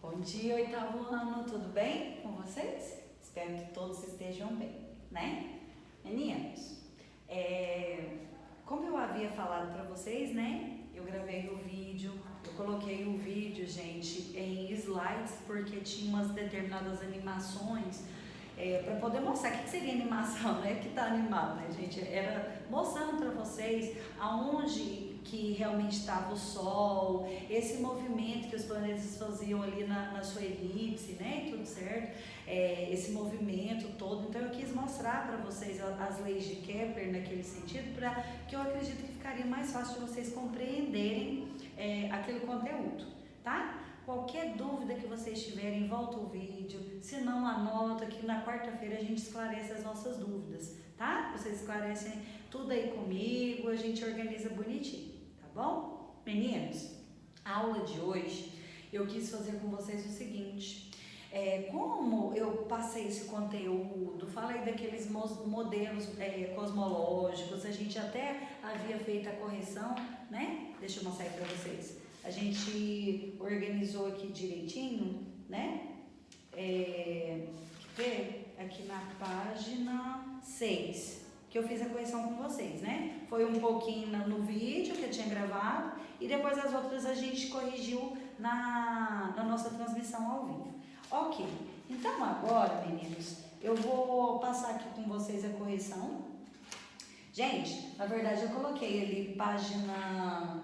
Bom dia, oitavo ano, tudo bem com vocês? Espero que todos estejam bem, né? Meninos, como eu havia falado para vocês, né? Eu gravei o vídeo, eu coloquei o vídeo, gente, em slides, porque tinha umas determinadas animações para poder mostrar o que seria animação, né? Que tá animado, né, gente? Era mostrando para vocês aonde que realmente estava o Sol, esse movimento que os planetas faziam ali na sua elipse, né? E tudo certo, esse movimento todo. Então eu quis mostrar para vocês as leis de Kepler naquele sentido, para que eu acredito que ficaria mais fácil de vocês compreenderem aquele conteúdo, tá? Qualquer dúvida que vocês tiverem, volta o vídeo. Se não, anota que na quarta-feira a gente esclarece as nossas dúvidas, tá? Vocês esclarecem tudo aí comigo, a gente organiza bonitinho, tá bom? Meninos, a aula de hoje eu quis fazer com vocês o seguinte. Como eu passei esse conteúdo, falei daqueles modelos cosmológicos, a gente até havia feito a correção, né? Deixa eu mostrar aí pra vocês. A gente organizou aqui direitinho, né? Quer ver? Aqui na página 6, que eu fiz a correção com vocês, né? Foi um pouquinho no vídeo que eu tinha gravado e depois as outras a gente corrigiu na nossa transmissão ao vivo. Ok, então agora, meninos, eu vou passar aqui com vocês a correção. Gente, na verdade eu coloquei ali página...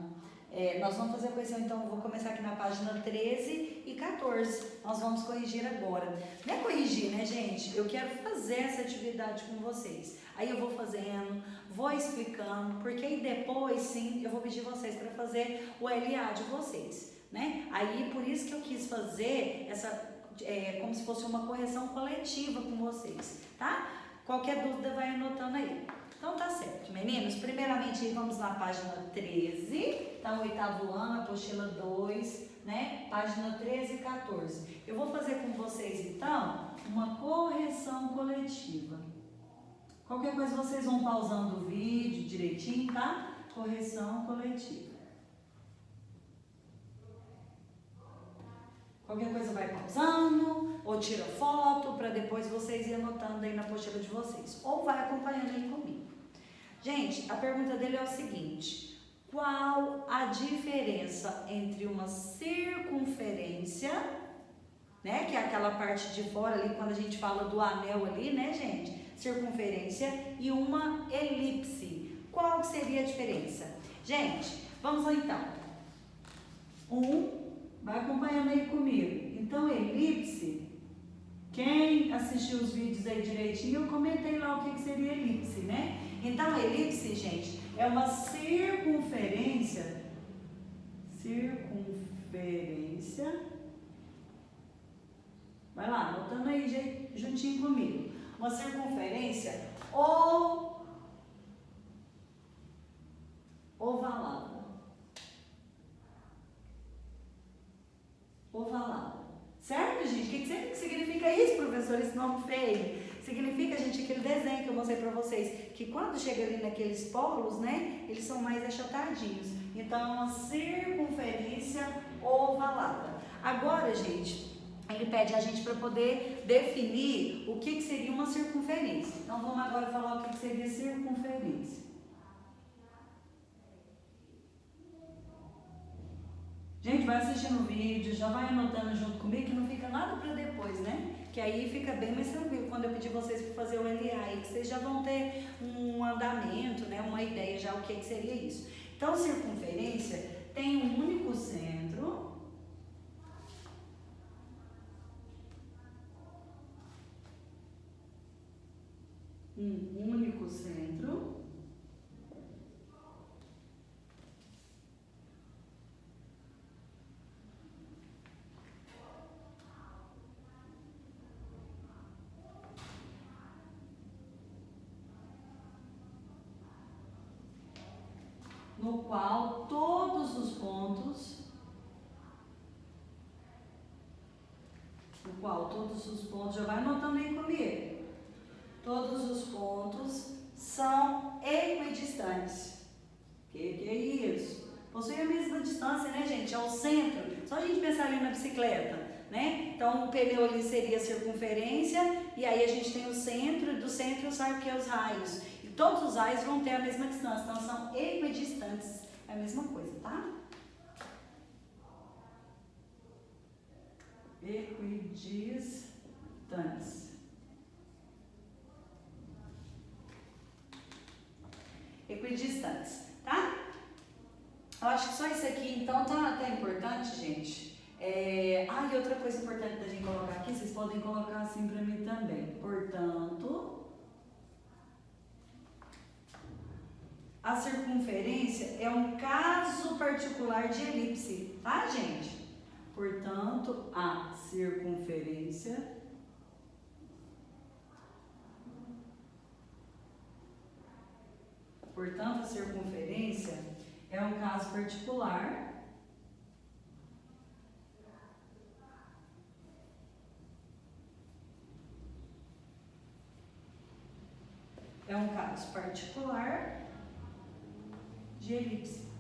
nós vamos fazer a correção, então eu vou começar aqui na página 13 e 14. Nós vamos corrigir agora. Não é corrigir, né, gente? Eu quero fazer essa atividade com vocês. Aí eu vou fazendo, vou explicando, porque aí depois, sim, eu vou pedir vocês para fazer o LA de vocês, né? Aí por isso que eu quis fazer essa... como se fosse uma correção coletiva com vocês, tá? Qualquer dúvida vai anotando aí. Então tá certo, meninos. Primeiramente vamos na página 13, tá? O oitavo ano, apostila 2, né? Página 13 e 14. Eu vou fazer com vocês então uma correção coletiva. Qualquer coisa vocês vão pausando o vídeo direitinho, tá? Correção coletiva. Qualquer coisa vai pausando, ou tira foto, para depois vocês irem anotando aí na apostila de vocês. Ou vai acompanhando aí comigo. Gente, a pergunta dele é o seguinte: qual a diferença entre uma circunferência, né, que é aquela parte de fora ali, quando a gente fala do anel ali, né, gente? Circunferência e uma elipse. Qual seria a diferença? Gente, vamos lá então. Vai acompanhando aí comigo. Então, elipse, quem assistiu os vídeos aí direitinho, eu comentei lá o que seria elipse, né? Então, elipse, gente, é uma circunferência, vai lá, anotando aí juntinho comigo, uma circunferência ovalada. Certo, gente? O que significa isso, professor? Esse nome feio? Significa, gente, aquele desenho que eu mostrei pra vocês, que quando chega ali naqueles polos, né, eles são mais achatadinhos. Então, é uma circunferência ovalada. Agora, gente, ele pede a gente para poder definir o que seria uma circunferência. Então, vamos agora falar o que seria circunferência. Gente, vai assistindo o vídeo, já vai anotando junto comigo, que não fica nada para depois, né? Que aí fica bem mais tranquilo quando eu pedir vocês para fazer o LA, aí que vocês já vão ter um andamento, né? Uma ideia já o que seria isso. Então, circunferência tem um único centro. No qual todos os pontos, já vai anotando aí comigo, todos os pontos são equidistantes. Que é isso? Possui a mesma distância, né, gente? É o centro. Só a gente pensar ali na bicicleta, né? Então, o pneu ali seria a circunferência, e aí a gente tem o centro, e do centro sai o que? Os raios. E todos os raios vão ter a mesma distância, então são equidistantes, é a mesma coisa, tá? Equidistantes. Equidistantes, tá? Eu acho que só isso aqui, então, tá importante, gente. E outra coisa importante da gente colocar aqui, vocês podem colocar assim pra mim também. Portanto, a circunferência é um caso particular de elipse, tá, gente? Portanto, a circunferência é um caso particular de elipse.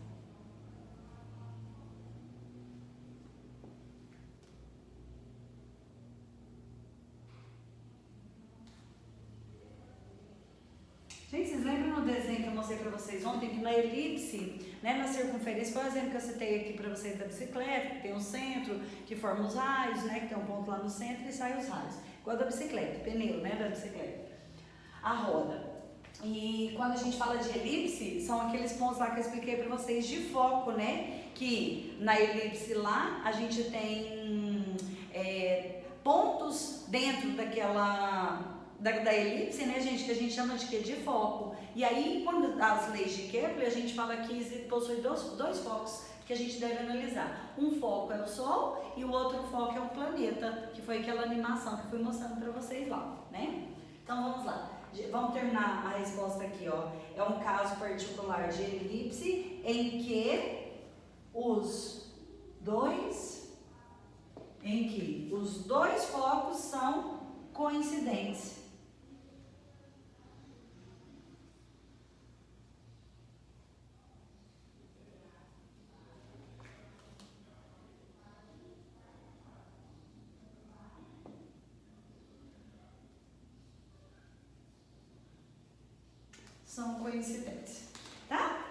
Gente, vocês lembram no desenho que eu mostrei para vocês ontem, que na elipse, né, na circunferência, foi o exemplo que eu citei aqui para vocês da bicicleta, que tem um centro, que forma os raios, né, que tem um ponto lá no centro e sai os raios. Igual da bicicleta, pneu, né, da bicicleta. A roda. E quando a gente fala de elipse, são aqueles pontos lá que eu expliquei para vocês de foco, né, que na elipse lá a gente tem pontos dentro daquela... Da elipse, né, gente, que a gente chama de quê? De foco. E aí, quando as leis de Kepler, a gente fala que possui dois focos que a gente deve analisar. Um foco é o Sol e o outro foco é o planeta, que foi aquela animação que eu fui mostrando para vocês lá, né? Então, vamos lá. Vamos terminar a resposta aqui, ó. É um caso particular de elipse em que os dois focos são coincidentes. São coincidentes, tá?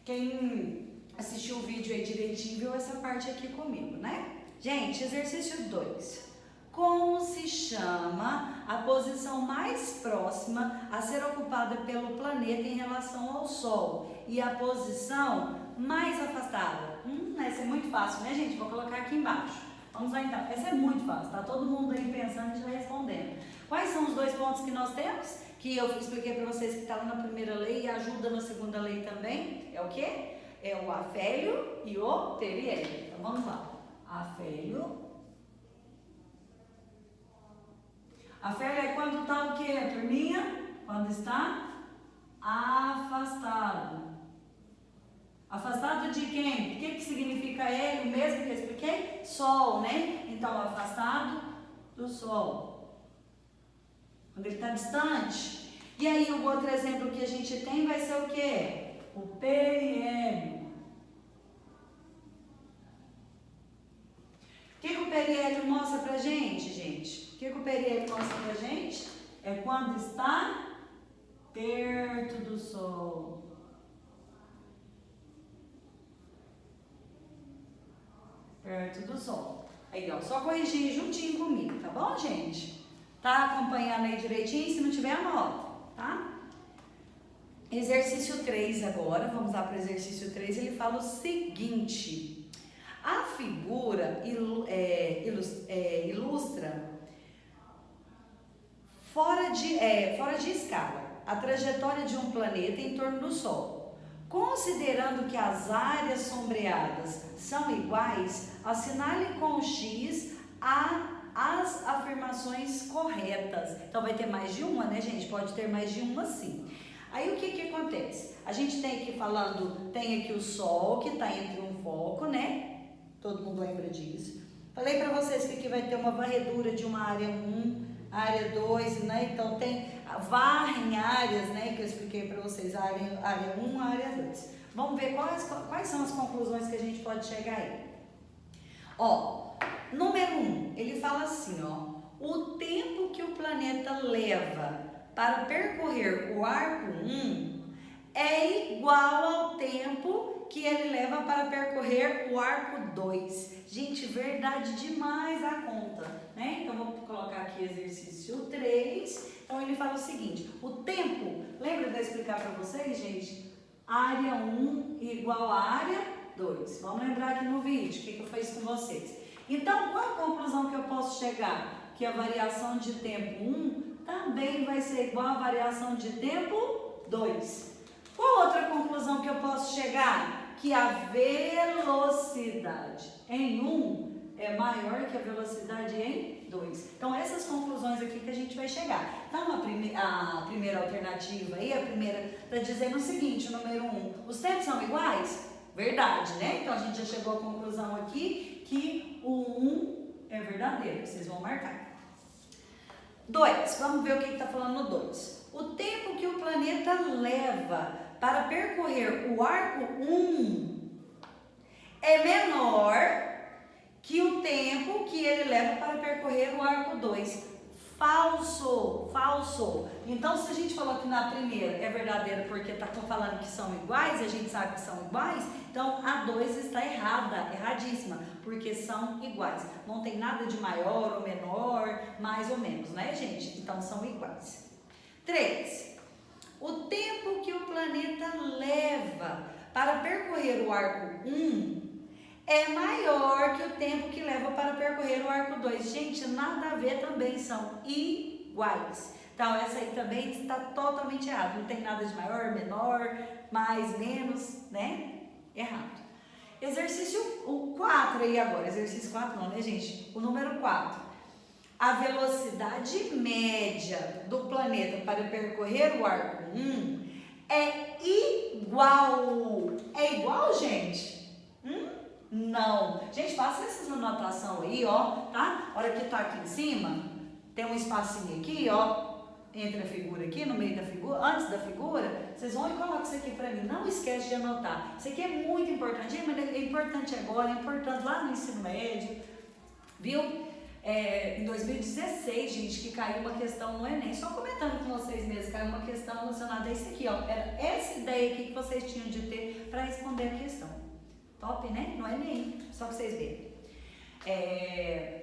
Quem assistiu o vídeo aí direitinho viu essa parte aqui comigo, né? Gente, exercício 2. Como se chama a posição mais próxima a ser ocupada pelo planeta em relação ao Sol e a posição mais afastada? Essa é muito fácil, né, gente? Vou colocar aqui embaixo. Vamos lá, então. Essa é muito fácil, tá todo mundo aí pensando e já respondendo. Quais são os dois pontos que nós temos? Que eu expliquei para vocês que está lá na primeira lei e ajuda na segunda lei também. É o quê? É o afélio e o periélio. Então, vamos lá. Afélio. Afélio é quando está o quê, turminha? Quando está afastado. Afastado de quem? O que significa ele? O mesmo que eu expliquei? Sol, né? Então, afastado do Sol. Quando ele está distante. E aí, o outro exemplo que a gente tem vai ser o quê? O periélio. O que o periélio mostra pra gente, gente? O que o periélio mostra pra gente? É quando está perto do Sol. Perto do Sol. Aí, ó, só corrigir juntinho comigo, tá bom, gente? Tá acompanhando aí direitinho? Se não tiver, anota, tá? Exercício 3 agora, vamos lá para o exercício 3, ele fala o seguinte: a figura ilustra fora de escala a trajetória de um planeta em torno do Sol. Considerando que as áreas sombreadas são iguais, assinale com o X as afirmações corretas. Então vai ter mais de uma, né, gente? Pode ter mais de uma, sim. Aí o que acontece? A gente tem aqui falando, tem aqui o Sol que está entre um foco, né? Todo mundo lembra disso. Falei para vocês que aqui vai ter uma varredura de uma área 1, área 2, né? Então varrem áreas, né? Que eu expliquei para vocês, área 1, área 2. Vamos ver quais são as conclusões que a gente pode chegar aí. Ó, Número 1, ele fala assim, ó. O tempo que o planeta leva para percorrer o arco 1 é igual ao tempo que ele leva para percorrer o arco 2. Gente, verdade demais a conta, né? Então, vou colocar aqui exercício 3. Então, ele fala o seguinte, o tempo, lembra de eu explicar para vocês, gente? Área 1 igual a área 2. Vamos lembrar aqui no vídeo, o que eu fiz com vocês. Então, qual a conclusão que eu posso chegar? Que a variação de tempo 1 também vai ser igual à variação de tempo 2. Qual outra conclusão que eu posso chegar? Que a velocidade em 1 é maior que a velocidade em 2. Então, essas conclusões aqui que a gente vai chegar. Então, a primeira alternativa aí, a primeira está dizendo o seguinte, o número 1, os tempos são iguais? Verdade, né? Então, a gente já chegou à conclusão aqui que o 1 é verdadeiro. Vocês vão marcar. 2, vamos ver o que está falando no 2. O tempo que o planeta leva para percorrer o arco 1 é menor que o tempo que ele leva para percorrer o arco 2. Falso, falso. Então, se a gente falou que na primeira é verdadeira porque está falando que são iguais, e a gente sabe que são iguais, então a 2 está errada, erradíssima, porque são iguais. Não tem nada de maior ou menor, mais ou menos, né, gente? Então, são iguais. 3. O tempo que o planeta leva para percorrer o arco 1 é maior que o tempo que leva para percorrer o arco 2. Gente, nada a ver, também são iguais. Então, essa aí também está totalmente errada. Não tem nada de maior, menor, mais, menos, né? Errado. Exercício 4 aí agora. Exercício 4 não, né, gente? O número 4. A velocidade média do planeta para percorrer o arco 1 é igual. É igual, gente? Não. Gente, faça essa anotação aí, ó, tá? A hora que tá aqui em cima, tem um espacinho aqui, ó, entre a figura aqui, no meio da figura, antes da figura, vocês vão e colocam isso aqui pra mim. Não esquece de anotar. Isso aqui é muito importante, mas é importante agora, é importante lá no ensino médio, viu? Em 2016, gente, que caiu uma questão no Enem, só comentando com vocês mesmos, caiu uma questão relacionada a isso aqui, ó. Era essa ideia aqui que vocês tinham de ter para responder a questão. Top, né? No Enem, só pra vocês verem.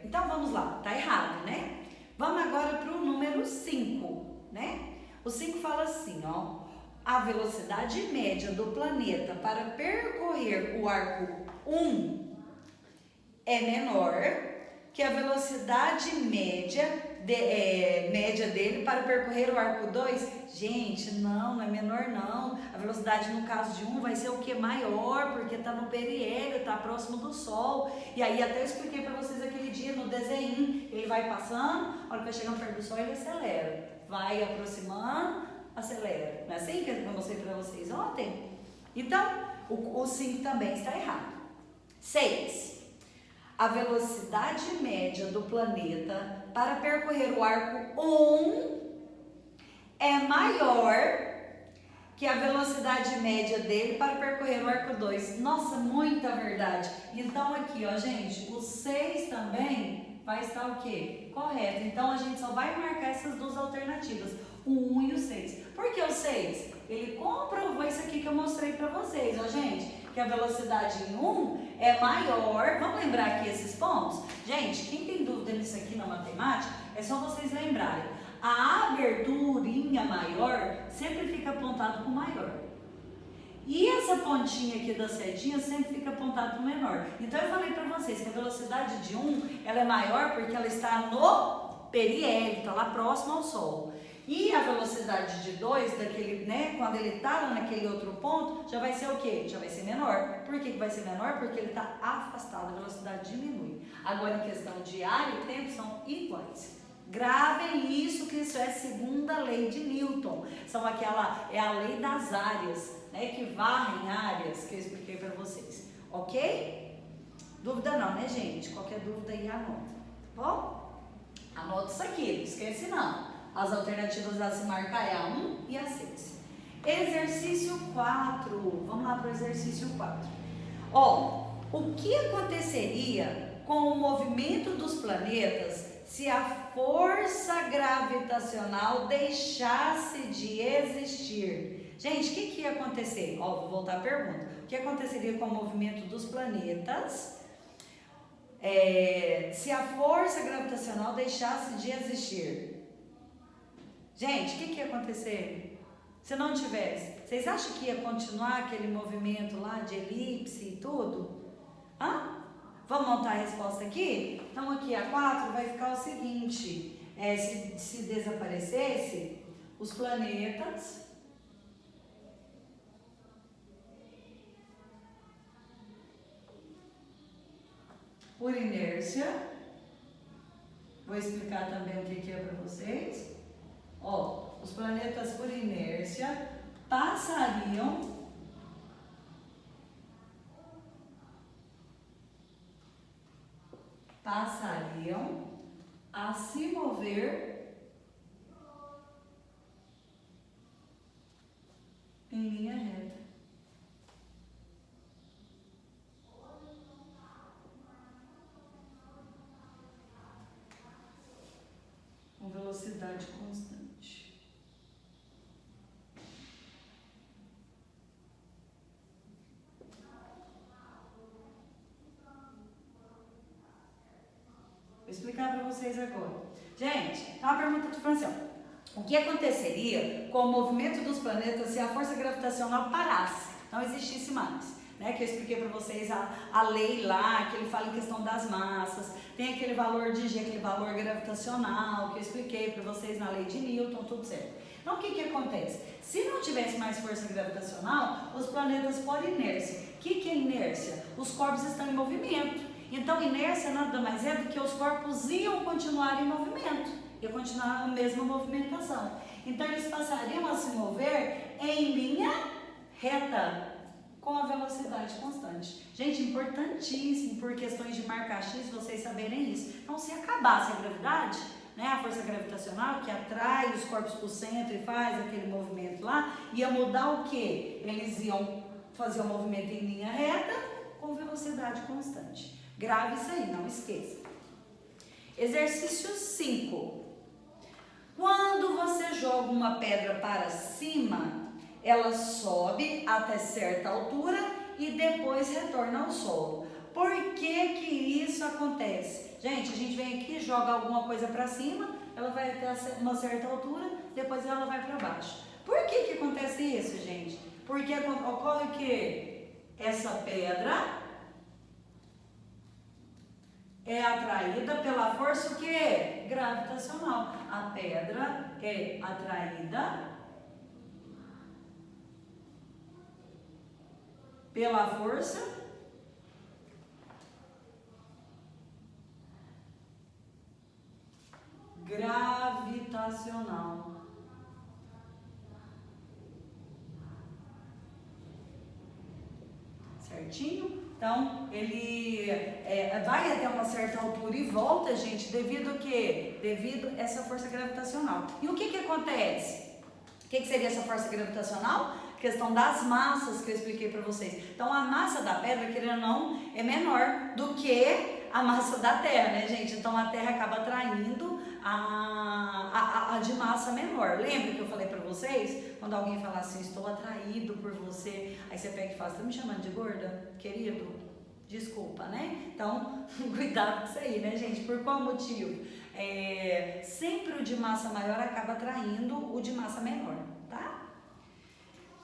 Então, vamos lá. Tá errado, né? Vamos agora pro número 5, né? O 5 fala assim, ó. A velocidade média do planeta para percorrer o arco 1 é menor que a velocidade média dele para percorrer o arco 2. Gente, não é menor não. A velocidade no caso de 1 vai ser o que? Maior, porque está no periélio, está próximo do Sol. E aí até eu expliquei para vocês aquele dia no desenho. Ele vai passando, a hora que vai chegando perto do Sol ele acelera. Vai aproximando, acelera. Não é assim que eu mostrei para vocês ontem? Então, o 5 também está errado. 6. A velocidade média do planeta para percorrer o arco 1 é maior que a velocidade média dele para percorrer o arco 2. Nossa, muita verdade. Então aqui, ó, gente, o 6 também vai estar o quê? Correto. Então a gente só vai marcar essas duas alternativas, o 1 e o 6. Por que o 6? Ele comprovou isso aqui que eu mostrei para vocês, ó, gente. Que a velocidade em 1 é maior. Vamos lembrar aqui esses pontos? Gente, quem tem dúvida nisso aqui na matemática, é só vocês lembrarem. A aberturinha maior sempre fica apontado para o maior. E essa pontinha aqui da setinha sempre fica apontada para o menor. Então eu falei para vocês que a velocidade de 1 ela é maior porque ela está no periélio, está lá próximo ao Sol. E a velocidade de 2, daquele, né, quando ele está lá naquele outro ponto, já vai ser o quê? Já vai ser menor. Por que vai ser menor? Porque ele está afastado, a velocidade diminui. Agora, em questão de área e tempo, são iguais. Gravem isso, que isso é a segunda lei de Newton. É a lei das áreas, né, que varrem áreas, que eu expliquei para vocês. Ok? Dúvida não, né, gente? Qualquer dúvida aí, anota. Tá bom? Anota isso aqui, não esquece não. As alternativas a se marcar é a 1 e a 6. Exercício 4. Vamos lá para o exercício 4. Ó, o que aconteceria com o movimento planetas se a força gravitacional deixasse de existir? Gente, o que ia acontecer? Ó, vou voltar à pergunta. O que aconteceria com o movimento dos planetas se a força gravitacional deixasse de existir? Gente, o que ia acontecer? Se não tivesse, vocês acham que ia continuar aquele movimento lá de elipse e tudo? Hã? Vamos montar a resposta aqui? Então aqui a 4 vai ficar o seguinte, se desaparecesse os planetas por inércia, vou explicar também o que é para vocês. Ó, os planetas por inércia passariam a se mover em linha reta. Com velocidade constante. Vou explicar para vocês agora. Gente, então a pergunta do Francião. O que aconteceria com o movimento dos planetas se a força gravitacional parasse, não existisse mais? Né? Que eu expliquei para vocês a lei lá, que ele fala em questão das massas, tem aquele valor de G, aquele valor gravitacional, que eu expliquei para vocês na lei de Newton, tudo certo. Então o que acontece? Se não tivesse mais força gravitacional, os planetas por inércia. O que é inércia? Os corpos estão em movimento. Então, inércia nada mais é do que os corpos iam continuar em movimento, ia continuar a mesma movimentação. Então, eles passariam a se mover em linha reta, com a velocidade constante. Gente, importantíssimo por questões de marcar X, vocês saberem isso. Então, se acabasse a gravidade, né, a força gravitacional que atrai os corpos para o centro e faz aquele movimento lá, ia mudar o quê? Eles iam fazer o movimento em linha reta com velocidade constante. Grave isso aí, não esqueça. Exercício 5. Quando você joga uma pedra para cima, ela sobe até certa altura e depois retorna ao solo. Por que isso acontece? Gente, a gente vem aqui, joga alguma coisa para cima, ela vai até uma certa altura, depois ela vai para baixo. Por que acontece isso, gente? Porque ocorre que essa pedra é atraída pela força o quê? Gravitacional. A pedra é atraída pela força gravitacional. Certinho? Então, ele vai até uma certa altura e volta, gente, devido a quê? Devido a essa força gravitacional. E o que acontece? O que seria essa força gravitacional? Questão das massas que eu expliquei para vocês. Então, a massa da pedra, querendo ou não, é menor do que a massa da Terra, né, gente? Então, a Terra acaba atraindo a de massa menor. Lembra que eu falei para vocês? Quando alguém fala assim, estou atraído por você, aí você pega e fala, tá me chamando de gorda? Querido, desculpa, né? Então, cuidado com isso aí, né, gente? Por qual motivo? Sempre o de massa maior acaba atraindo o de massa menor, tá?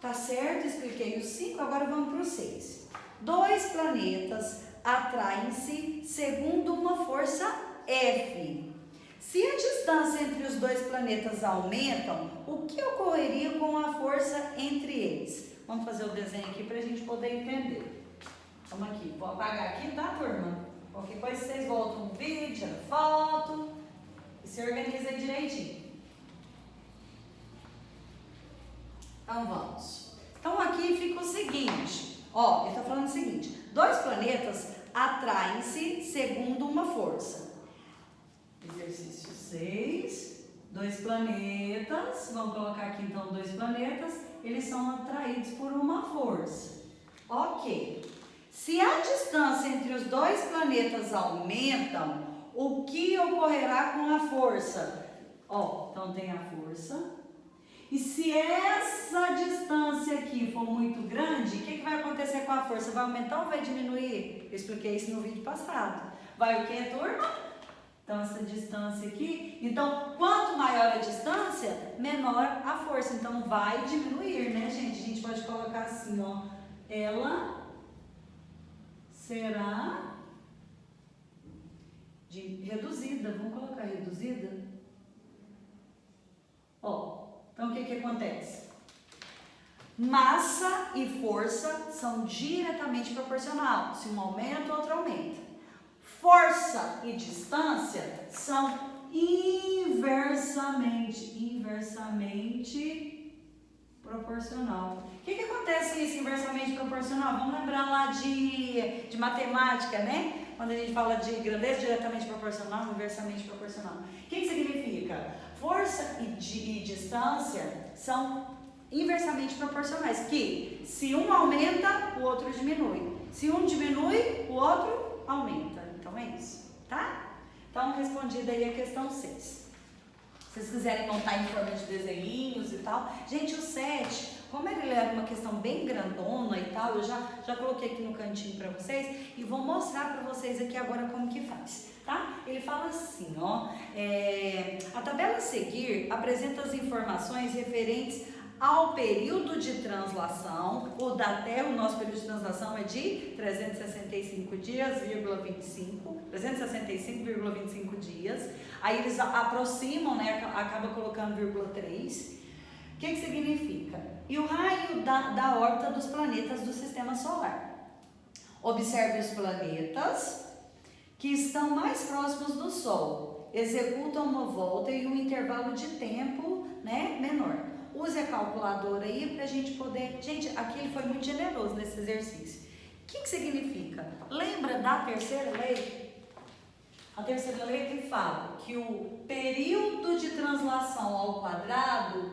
Tá certo? Expliquei os 5, agora vamos para o 6. 2 planetas atraem-se segundo uma força F. Se a distância entre os 2 planetas aumentam, o que ocorreria com a força entre eles? Vamos fazer o desenho aqui para a gente poder entender. Vamos aqui, vou apagar aqui, tá, turma? Qualquer coisa vocês voltam no vídeo, tiram foto e se organizem direitinho. Então vamos. Então aqui fica o seguinte, ó, ele está falando o seguinte, 2 planetas atraem-se segundo uma força. Exercício 6, 2 planetas, vamos colocar aqui então 2 planetas, eles são atraídos por uma força. Ok. Se a distância entre os dois planetas aumentam, o que ocorrerá com a força? Ó, então tem a força. E se essa distância aqui for muito grande, o que vai acontecer com a força? Vai aumentar ou vai diminuir? Eu expliquei isso no vídeo passado. Vai o quê, turma? Então, essa distância aqui. Então, quanto maior a distância, menor a força. Então, vai diminuir, né, gente? A gente pode colocar assim, ó. Ela será reduzida. Vamos colocar reduzida? Ó. Então, o que acontece? Massa e força são diretamente proporcionais. Se um aumenta, o outro aumenta. Força e distância são inversamente proporcional. O que acontece isso, inversamente proporcional? Vamos lembrar lá de matemática, né? Quando a gente fala de grandeza diretamente proporcional, inversamente proporcional. O que significa? Força e distância são inversamente proporcionais, que se um aumenta, o outro diminui. Se um diminui, o outro aumenta. Então é isso, tá? Então, respondida aí a questão 6. Se vocês quiserem montar em forma de desenhinhos e tal. Gente, o 7, como ele é uma questão bem grandona e tal, eu já coloquei aqui no cantinho para vocês e vou mostrar para vocês aqui agora como que faz, tá? Ele fala assim, ó, a tabela a seguir apresenta as informações referentes ao período de translação. O da Terra, o nosso período de translação é de 365 dias, 365,25 dias. Aí eles aproximam, né, acaba colocando 0,3. O que significa? E o raio da órbita dos planetas do sistema solar. Observe os planetas que estão mais próximos do Sol. Executam uma volta em um intervalo de tempo, né, menor. Use a calculadora aí para a gente poder... Gente, aqui ele foi muito generoso nesse exercício. O que significa? Lembra da terceira lei? A terceira lei que fala que o período de translação ao quadrado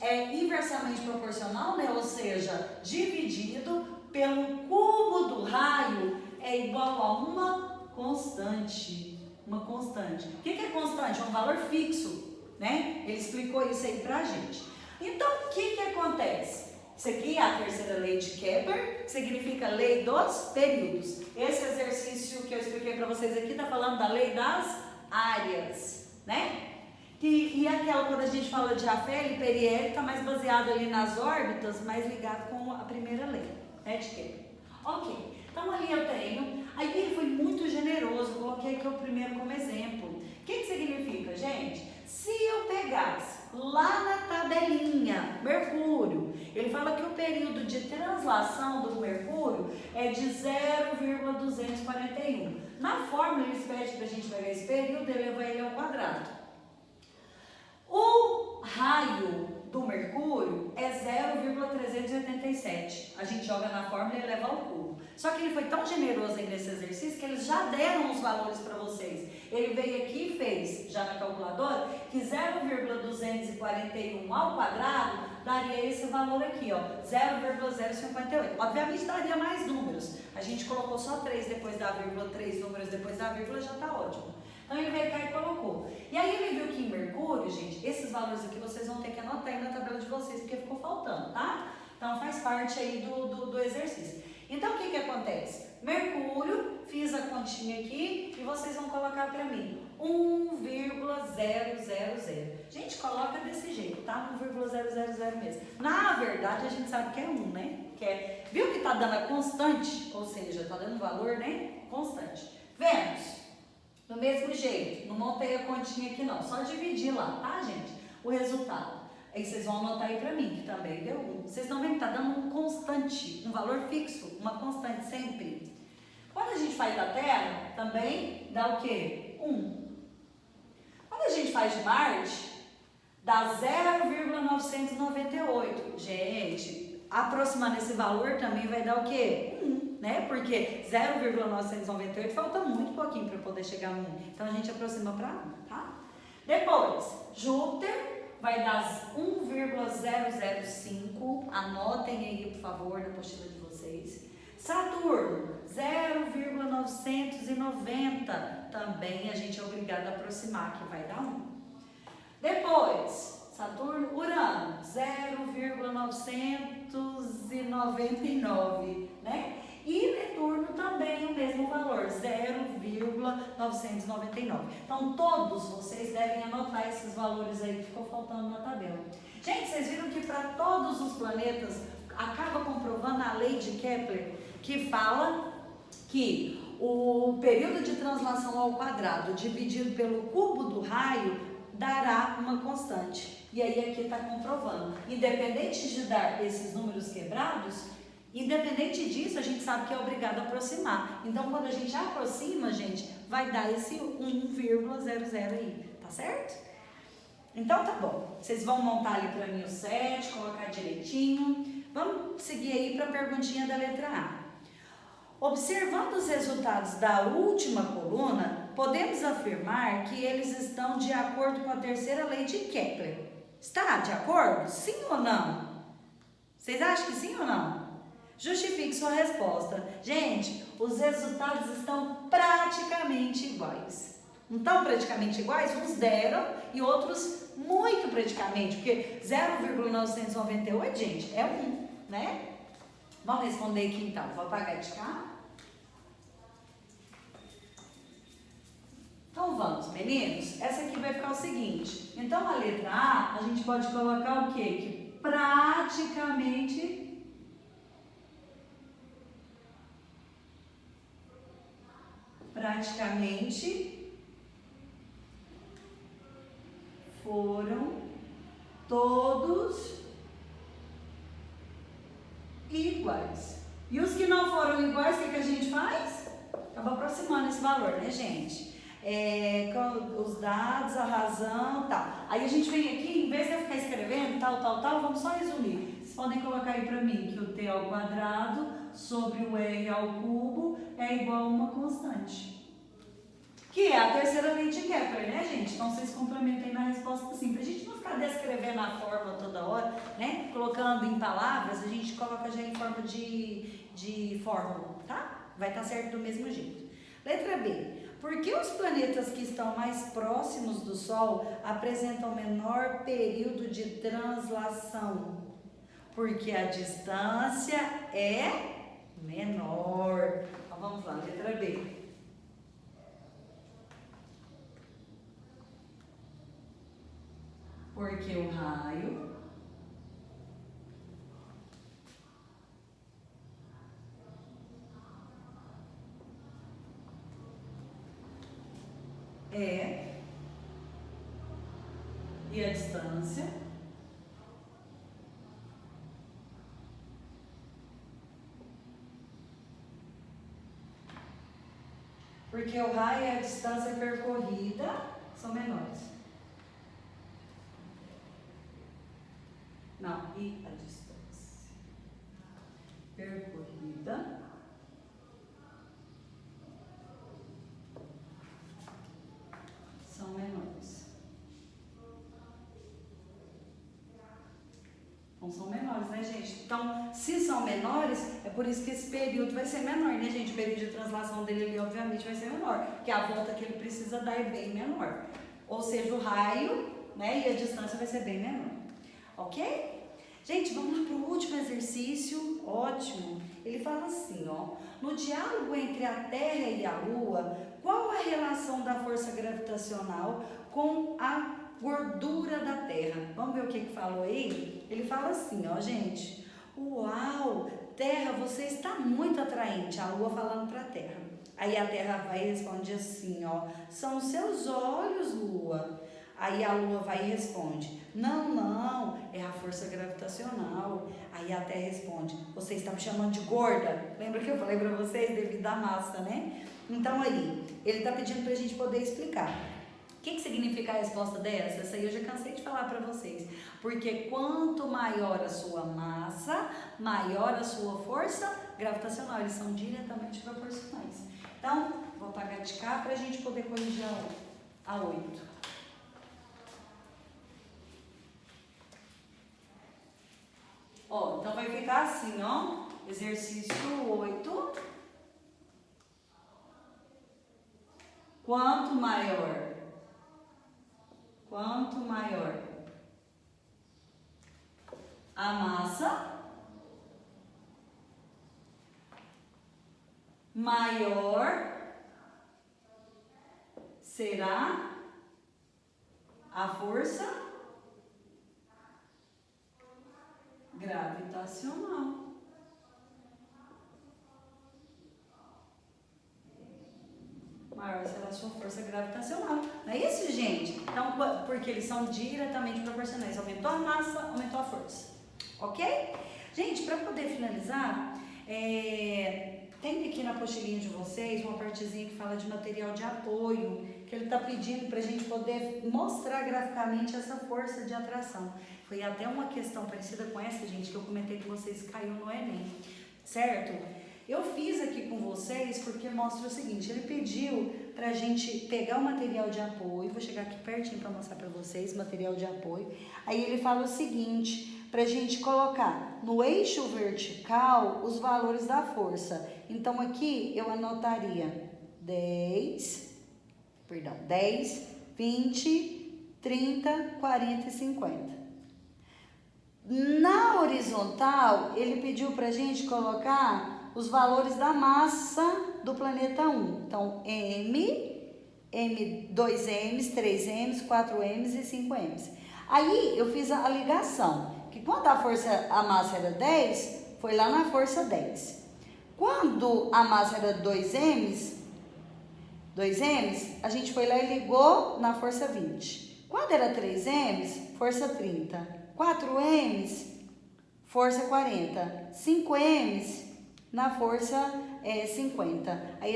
é inversamente proporcional, né? Ou seja, dividido pelo cubo do raio é igual a uma constante. Uma constante. O que é constante? É um valor fixo. Né? Ele explicou isso aí pra gente. Então, o que acontece? Isso aqui é a terceira lei de Kepler, que significa lei dos períodos. Esse exercício que eu expliquei para vocês aqui está falando da lei das áreas, né? E aquela, quando a gente fala de Raffaele e Perier, está mais baseado ali nas órbitas, mais ligado com a primeira lei, né, de Kepler. Ok, então ali eu tenho, aí ele foi muito generoso, coloquei aqui o primeiro como exemplo. O que significa, gente? Se eu pegasse lá na tabelinha Mercúrio, ele fala que o período de translação do Mercúrio é de 0,241. Na fórmula eles pedem para a gente pegar esse período e levar ele ao quadrado. O raio do Mercúrio é 0,387. A gente joga na fórmula e leva ao cubo. Só que ele foi tão generoso aí nesse exercício que eles já deram os valores para vocês. Ele veio aqui e fez, já na calculadora, que 0,241 ao quadrado daria esse valor aqui, ó, 0,058. Obviamente daria mais números. A gente colocou só 3 depois da vírgula, 3 números depois da vírgula, já está ótimo. Então ele veio cá e colocou. E aí ele viu que em Mercúrio, gente, esses valores aqui vocês vão ter que anotar aí na tabela de vocês, porque ficou faltando, tá? Então faz parte aí do exercício. Então o que acontece? Mercúrio, fiz a continha aqui e vocês vão colocar para mim 1,000. Gente, coloca desse jeito, tá? 1,000 mesmo. Na verdade, a gente sabe que é 1, né? Viu que tá dando a constante? Ou seja, tá dando valor, né? Constante. Vênus, do mesmo jeito. Não montei a continha aqui não, só dividir lá, tá, gente? O resultado. Aí vocês vão anotar aí pra mim, que também deu 1. Vocês estão vendo que tá dando um constante, um valor fixo, uma constante sempre. Quando a gente faz da Terra, também dá o quê? 1. Quando a gente faz de Marte, dá 0,998. Gente, aproximando esse valor também vai dar o quê? 1, né? Porque 0,998 falta muito pouquinho para poder chegar a 1. Então a gente aproxima para 1, tá? Depois, Júpiter vai dar 1,005. Anotem aí, por favor, na apostila de vocês. Saturno, 0,990. Também a gente é obrigado a aproximar, que vai dar 1. Depois, Saturno, Urano, 0,999, né? E Netuno também o mesmo valor, 0,999. Então, todos vocês devem anotar esses valores aí que ficou faltando na tabela. Gente, vocês viram que para todos os planetas acaba comprovando a lei de Kepler, que fala que o período de translação ao quadrado dividido pelo cubo do raio dará uma constante. E aí aqui está comprovando. Independente de dar esses números quebrados, independente disso, a gente sabe que é obrigado a aproximar. Então, quando a gente aproxima, gente, vai dar esse 1,00 aí, tá certo? Então, tá bom. Vocês vão montar ali para mim o 7, colocar direitinho. Vamos seguir aí para a perguntinha da letra A. Observando os resultados da última coluna, podemos afirmar que eles estão de acordo com a terceira lei de Kepler. Está de acordo? Sim ou não? Vocês acham que sim ou não? Justifique sua resposta. Gente, os resultados estão praticamente iguais. Não estão praticamente iguais? Uns deram e outros muito praticamente, porque 0,998, gente, é 1, né? Vamos responder aqui então. Vou apagar de cá. Então vamos, meninos. Essa aqui vai ficar o seguinte. Então a letra A, a gente pode colocar o quê? Que praticamente foram todos iguais. E os que não foram iguais, o que a gente faz? Acaba aproximando esse valor, né, gente? Com os dados, a razão, tal. Aí a gente vem aqui, em vez de eu ficar escrevendo tal, vamos só resumir. Vocês podem colocar aí pra mim que o t ao quadrado sobre o r ao cubo é igual a uma constante. Que é a terceira lei de Kepler, né, gente? Então, vocês complementem na resposta sim. Pra gente não ficar descrevendo a fórmula toda hora, né? Colocando em palavras, a gente coloca já em forma de fórmula, tá? Vai estar certo do mesmo jeito. Letra B. Por que os planetas que estão mais próximos do Sol apresentam menor período de translação? Porque a distância é menor. Então, vamos lá, letra B. Porque o raio é e a distância porque o raio e a distância percorrida são menores. Não, e a distância percorrida são menores. Então, são menores, né, gente? Então, se são menores, é por isso que esse período vai ser menor, né, gente? O período de translação dele ali, obviamente, vai ser menor, porque a volta que ele precisa dar é bem menor. Ou seja, o raio, né, e a distância vai ser bem menor. Ok? Gente, vamos lá para o último exercício. Ótimo. Ele fala assim, ó. No diálogo entre a Terra e a Lua, qual a relação da força gravitacional com a gordura da Terra? Vamos ver o que falou aí? Ele fala assim, ó, gente. Uau, Terra, você está muito atraente. A Lua falando para a Terra. Aí a Terra vai e responde assim, ó. São os seus olhos, Lua. Aí a Lua vai e responde, não, é a força gravitacional. Aí a Terra responde, você está me chamando de gorda? Lembra que eu falei para vocês, devido à massa, né? Então aí, ele está pedindo para a gente poder explicar. O que significa a resposta dessa? Essa aí eu já cansei de falar para vocês. Porque quanto maior a sua massa, maior a sua força gravitacional. Eles são diretamente proporcionais. Então, vou apagar de cá para a gente poder corrigir a 8. Ó, então vai ficar assim, ó. Exercício 8. Quanto maior a massa, maior será a força gravitacional. Maior será a sua força gravitacional. Não é isso, gente? Então, porque eles são diretamente proporcionais. Aumentou a massa, aumentou a força. Ok? Gente, para poder finalizar, tem aqui na apostilinha de vocês uma partezinha que fala de material de apoio, que ele está pedindo para a gente poder mostrar graficamente essa força de atração. Foi até uma questão parecida com essa, gente, que eu comentei com vocês que caiu no Enem, certo? Eu fiz aqui com vocês porque mostra o seguinte, ele pediu para a gente pegar o material de apoio, vou chegar aqui pertinho para mostrar para vocês, material de apoio, aí ele fala o seguinte, para a gente colocar no eixo vertical os valores da força. Então aqui eu anotaria 10, 20, 30, 40 e 50. Na horizontal, ele pediu para a gente colocar os valores da massa do planeta 1. Então, M, 2Ms, 3Ms, 4Ms e 5Ms. Aí, eu fiz a ligação, que quando a massa era 10, foi lá na força 10. Quando a massa era 2Ms, a gente foi lá e ligou na força 20. Quando era 3Ms, força 30. 4Ms, força 40. 5Ms, na força 50. Aí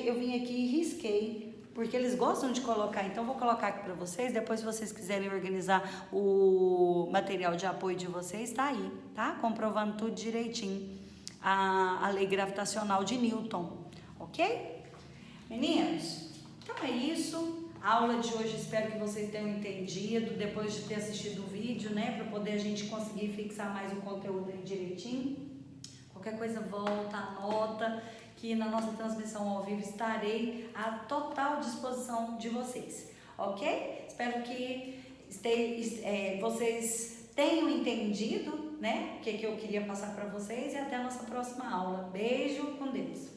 eu vim aqui e risquei, porque eles gostam de colocar, então vou colocar aqui para vocês, depois se vocês quiserem organizar o material de apoio de vocês, tá aí, tá? Comprovando tudo direitinho, a lei gravitacional de Newton, ok? Meninos, então é isso. A aula de hoje, espero que vocês tenham entendido, depois de ter assistido o vídeo, né? Para poder a gente conseguir fixar mais o conteúdo aí direitinho. Qualquer coisa volta, anota, que na nossa transmissão ao vivo estarei à total disposição de vocês, ok? Espero que vocês tenham entendido, né? O que eu queria passar para vocês e até a nossa próxima aula. Beijo, com Deus!